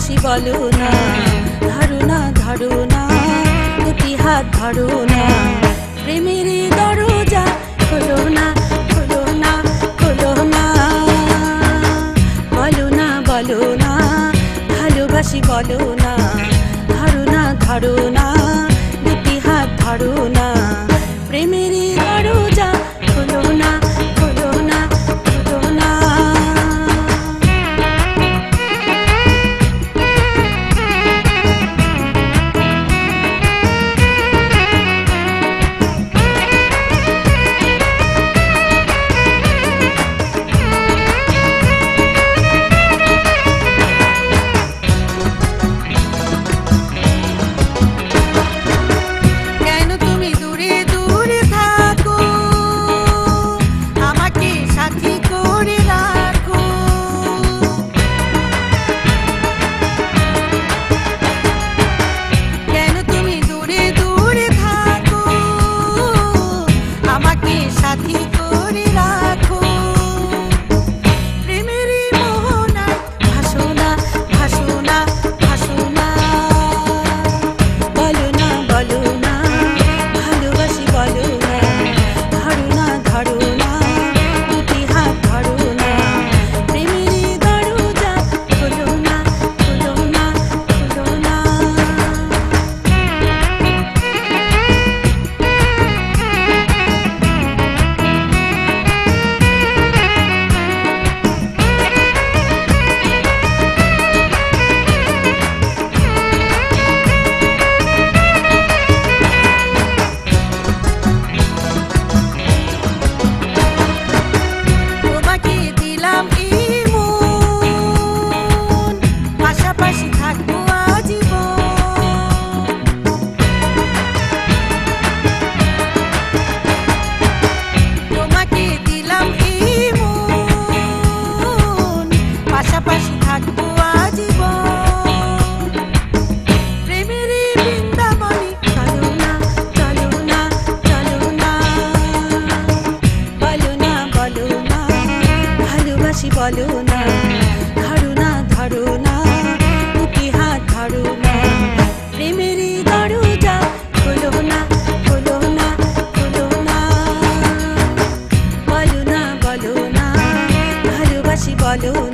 ভালোবাসি বলো না, ধরো না ধরো না, দুটি হাত ধরো না, প্রেমের দরজা খোলো না খোলো না খোলো না। বলো না বলো না, ভালোবাসি বলো না, ধরো না ধরো না, দুটি হাত ধরো না, প্রেমের দরজা খোলো না খোলো না খোলো না। সাথী করে রাখো, প্রেমের মোহনায় ভাসো না ভাসো না ভাসো না। বলো না বলো না, ভালোবাসি বলো না, ধরো না ধরো না, দুটি হাত ধরো না, প্রেমের দরজা খোলো না খোলো না খোলো না। বলো না, ধরো না ধরো না, দুটি হাত ধরো না, প্রেমের দরজা খোলো না খোলো না খোলো না। বলো না বলো না, ভালোবাসি বলো না।